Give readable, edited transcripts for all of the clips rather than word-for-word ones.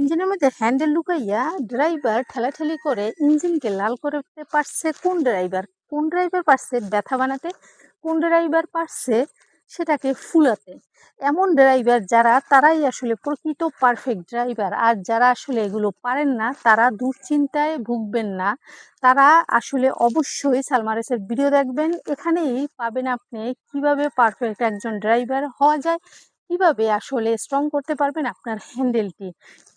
ইঞ্জিনের মধ্যে হ্যান্ডেল লুকাইয়া ড্রাইভার ঠেলাঠেলি করে ইঞ্জিনকে লাল করতে পারছে কোন ড্রাইভার পারছে ব্যথা বানাতে, কোন ড্রাইভার পারছে সেটাকে ফুলাতে। এমন ড্রাইভার যারা, তারাই আসলে প্রকৃত পারফেক্ট ড্রাইভার। আর যারা আসলে এগুলো পারেন না, তারা দুশ্চিন্তায় ভুগবেন না। তারা আসলে অবশ্যই সালমা রেসের ভিডিও দেখবেন। এখানেই পাবেন আপনি কিভাবে পারফেক্ট একজন ড্রাইভার হওয়া যায়, কিভাবে আসলে স্ট্রং করতে পারবেন আপনার হ্যান্ডেলটি।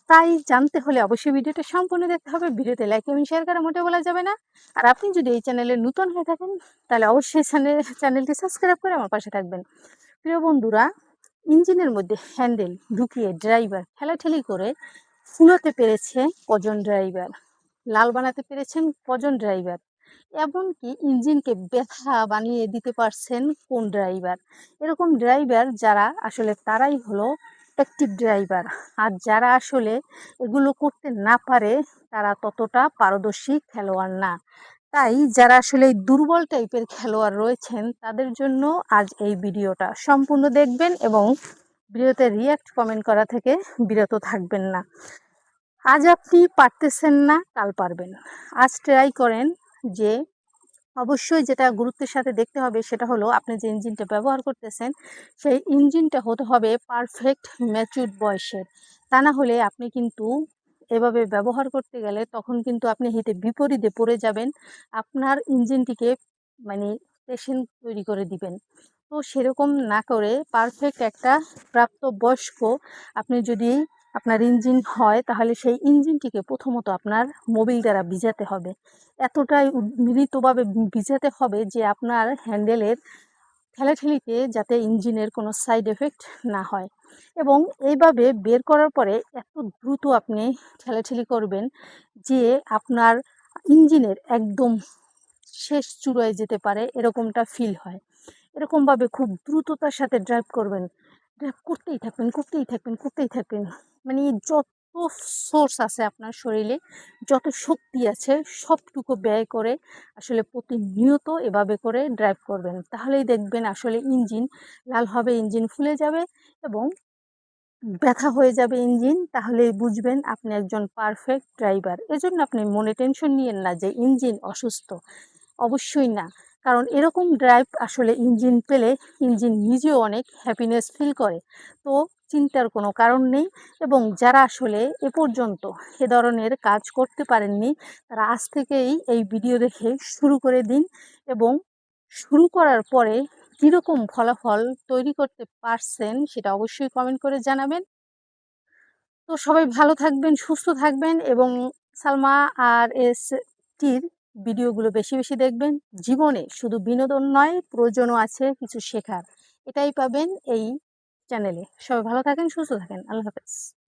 তাই জানতে হলে অবশ্যই ভিডিওটা সম্পূর্ণ দেখতে হবে। ভিডিওতে লাইক এবং শেয়ার করা মোটেও বলা যাবে না। আর আপনি যদি এই চ্যানেলে নতুন হয়ে থাকেন, তাহলে অবশ্যই চ্যানেলটি সাবস্ক্রাইব করে আমার পাশে থাকবেন। প্রিয় বন্ধুরা, ইঞ্জিনের মধ্যে হ্যান্ডেল ঢুকিয়ে ড্রাইভার ঠেলাঠেলি করে ফুলাতে পেরেছে কজন ড্রাইভার, লাল বানাতে পেরেছেন কজন ড্রাইভার, এমনকি ইঞ্জিনকে ব্যথা বানিয়ে দিতে পারছেন কোন ড্রাইভার। এরকম ড্রাইভার যারা আসলে, তারাই হলো অ্যাক্টিভ ড্রাইভার। আর যারা আসলে এগুলো করতে না পারে, তারা ততটা পারদর্শী খেলোয়াড় না। তাই যারা আসলে দুর্বল টাইপের খেলোয়াড় রয়েছেন, তাদের জন্য আজ এই ভিডিওটা সম্পূর্ণ দেখবেন এবং ভিডিওতে রিয়াক্ট কমেন্ট করা থেকে বিরত থাকবেন না। আজ আপনি পারতেছেন না, কাল পারবেন। আজ ট্রাই করেন যে, অবশ্যই যেটা গুরুত্বের সাথে দেখতে হবে সেটা হলো, আপনি যে ইঞ্জিনটা ব্যবহার করতেছেন সেই ইঞ্জিনটা হতে হবে পারফেক্ট ম্যাচিউরড বয়সের। তা না হলে আপনি কিন্তু এভাবে ব্যবহার করতে গেলে তখন কিন্তু আপনি হিতে বিপরীতে পড়ে যাবেন, আপনার ইঞ্জিনটিকে মানে পেশেন্ট তৈরি করে দিবেন। তো সেরকম না করে পারফেক্ট একটা প্রাপ্তবয়স্ক আপনি যদি আপনার ইঞ্জিন হয়, তাহলে সেই ইঞ্জিনটিকে প্রথমত আপনার মোবিল দ্বারা ভিজাতে হবে। এতটাই মিলিতভাবে ভিজাতে হবে যে আপনার হ্যান্ডেলের ঠেলাঠেলিতে যাতে ইঞ্জিনের কোনো সাইড এফেক্ট না হয়। এবং এইভাবে বের করার পরে এত দ্রুত আপনি ঠেলাঠেলি করবেন যে আপনার ইঞ্জিনের একদম শেষ চূড়ায় যেতে পারে, এরকমটা ফিল হয়। এরকমভাবে খুব দ্রুততার সাথে ড্রাইভ করবেন, ড্রাইভ করতেই থাকবেন। মানে যত সোর্স আছে আপনার শরীরে, যত শক্তি আছে, সবটুকু ব্যয় করে আসলে প্রতিনিয়ত এভাবে করে ড্রাইভ করবেন। তাহলেই দেখবেন আসলে ইঞ্জিন লাল হবে, ইঞ্জিন ফুলে যাবে এবং ব্যথা হয়ে যাবে ইঞ্জিন। তাহলেই বুঝবেন আপনি একজন পারফেক্ট ড্রাইভার। এজন্য আপনি মনে টেনশন নিয়েন না যে ইঞ্জিন অসুস্থ, অবশ্যই না। কারণ এরকম ড্রাইভ আসলে ইঞ্জিন পেলে ইঞ্জিন নিজেও অনেক হ্যাপিনেস ফিল করে। তো চিন্তার কোনো কারণ নেই। এবং যারা আসলে এ পর্যন্ত এ ধরনের কাজ করতে পারেননি, তারা আজ থেকেই এই ভিডিও দেখে শুরু করে দিন। এবং শুরু করার পরে কীরকম ফলাফল তৈরি করতে পারছেন সেটা অবশ্যই কমেন্ট করে জানাবেন। তো সবাই ভালো থাকবেন, সুস্থ থাকবেন এবং সালমা আর এস টির ভিডিওগুলো বেশি বেশি দেখবেন। জীবনে শুধু বিনোদন নয়, প্রয়োজনও আছে কিছু শেখার। এটাই পাবেন এই চ্যানেলে। সবাই ভালো থাকেন, সুস্থ থাকেন। আল্লাহ হাফেজ।